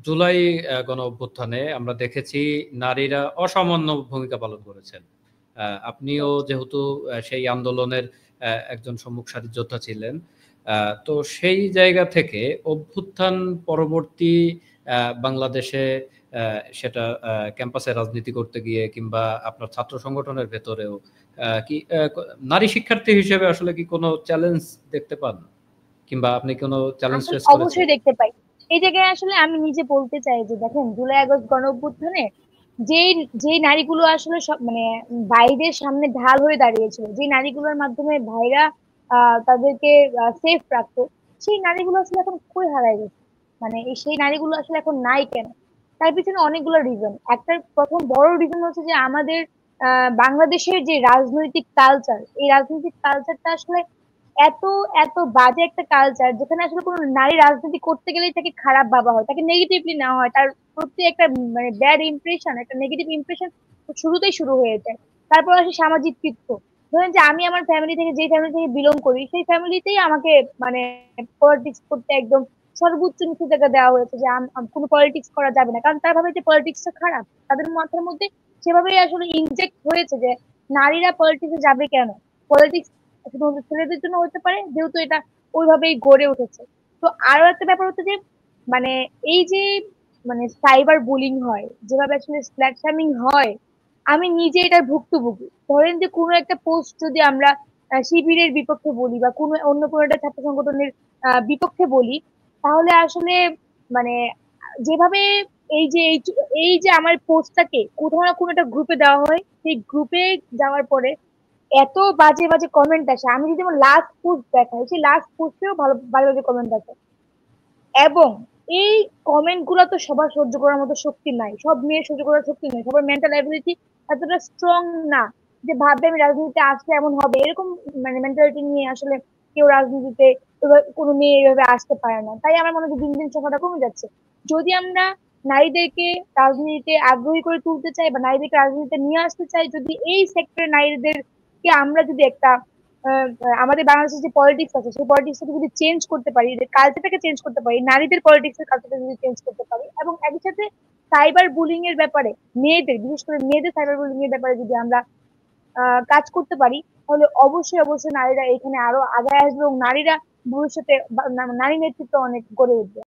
জুলাই গণ অভ্যুত্থানে আমরা দেখেছি নারীরা অসামান্য ভূমিকা পালন করেছেন। আপনিও যেহেতু সেই আন্দোলনের একজন সম্মুখ সারির যোদ্ধা ছিলেন, তো সেই জায়গা থেকে অভ্যুত্থান পরবর্তী বাংলাদেশে সেটা ক্যাম্পাসে রাজনীতি করতে গিয়ে কিংবা আপনার ছাত্র সংগঠনের ভেতরেও কি নারী শিক্ষার্থী হিসেবে আসলে কি কোনো চ্যালেঞ্জ দেখতে পান, কিংবা আপনি কোনো চ্যালেঞ্জ আসলে ফেস করেছেন? অবশ্যই দেখতে পাই। এই জায়গায় আসলে আমি নিজে বলতে চাই যে দেখেন, জুলাই আগস্ট গণ অভ্যুত্থানে যেই যেই নারীগুলো আসলে সব মানে ভাইদের সামনে ঢাল হয়ে দাঁড়িয়েছিল, যে নারীগুলোর মাধ্যমে ভাইরা তাদেরকে সেফ রাখতো, সেই নারীগুলো আসলে এখন কই হারায় গেছে। মানে সেই নারীগুলো আসলে এখন নাই কেন? তার পিছনে অনেকগুলো রিজন। একটা প্রথম বড় রিজন হচ্ছে যে আমাদের বাংলাদেশের যে রাজনৈতিক কালচার, এই রাজনৈতিক কালচারটা আসলে এত এত বাজে একটা কালচার, যেখানে আসলে কোনো নারী রাজনীতি করতে গেলেই তাকে খারাপ ভাবা হয়, তাকে নেগেটিভলি নেওয়া হয়, তার প্রতি একটা মানে ব্যাড ইমপ্রেশন, একটা নেগেটিভ ইমপ্রেশন শুরুতেই শুরু হয়ে যায়। তারপর আসে সামাজিক কৃত্য। ধরেন যে আমি আমার ফ্যামিলি থেকে, যে ফ্যামিলি থেকে বিলং করি, সেই ফ্যামিলিতেই আমাকে মানে পলিটিক্স করতে একদম সর্বোচ্চ নিষেধাজ্ঞা দেওয়া হয়েছে যে কোনো পলিটিক্স করা যাবে না, কারণ তারা ভাবে যে পলিটিক্সটা খারাপ। তাদের মাথার মধ্যে সেভাবেই আসলে ইনজেক্ট হয়েছে যে নারীরা পলিটিক্সে যাবে কেন, পলিটিক্স শুধুমাত্র ছেলেদের জন্য হতে পারে, যেহেতু এটা ওইভাবেই গড়ে উঠেছে। তো আরো একটা ব্যাপার হচ্ছে যে মানে এই যে মানে সাইবার বুলিং হয়, যেভাবে আসলে স্ল্যাশামিং হয়, আমি নিজে এটার ভুক্তভোগী। ধরেন যে কোনো একটা পোস্ট যদি আমরা শিবিরের বিপক্ষে বলি বা কোনো অন্য কোনো একটা ছাত্র সংগঠনের বিপক্ষে বলি, তাহলে আসলে মানে যেভাবে এই যে আমার পোস্টটাকে কোথাও না কোনো একটা গ্রুপে দেওয়া হয়, সেই গ্রুপে যাওয়ার পরে এত বাজে বাজে কমেন্ট আসে। আমি যদি আমার লাস্ট পোস্ট দেখাই, সেই লাস্ট পোস্টেও ভালো বাজে বাজে কমেন্ট আসে। এবং এই কমেন্ট গুলো তো সবার সহ্য করার মতো শক্তি নাই, সব মেয়ের সহ্য করার শক্তি নেই, সবার মেন্টাল অ্যাবিলিটি এতটা স্ট্রং না যে ভাববে আমি রাজনীতিতে আসলে এমন হবে, এরকম মানে মেন্টালিটি নিয়ে আসলে কেউ রাজনীতিতে কোনো মেয়ে এভাবে আসতে পারে না। তাই আমার মনে হয় যে দিন দিন সংখ্যাটা কমে যাচ্ছে। যদি আমরা নারীদেরকে রাজনীতিতে আগ্রহী করে তুলতে চাই বা নারীদেরকে রাজনীতিতে নিয়ে আসতে চাই, যদি এই সেক্টরে নারীদেরকে আমরা যদি একটা আমাদের বাংলাদেশের যে পলিটিক্স আছে, সেই পলিটিক্সটাকে যদি চেঞ্জ করতে পারি, কালচারটাকে চেঞ্জ করতে পারি, নারীদের পলিটিক্স এর কালচারটা যদি চেঞ্জ করতে পারি, এবং একই সাথে সাইবার বুলিং এর ব্যাপারে মেয়েদের, বিশেষ করে মেয়েদের সাইবার বুলিং এর ব্যাপারে যদি আমরা কাজ করতে পারি, তাহলে অবশ্যই অবশ্যই নারীরা এখানে আরো আগায় আসবে এবং নারীরা ভবিষ্যতে নারী নেতৃত্ব অনেক গড়ে উঠবে।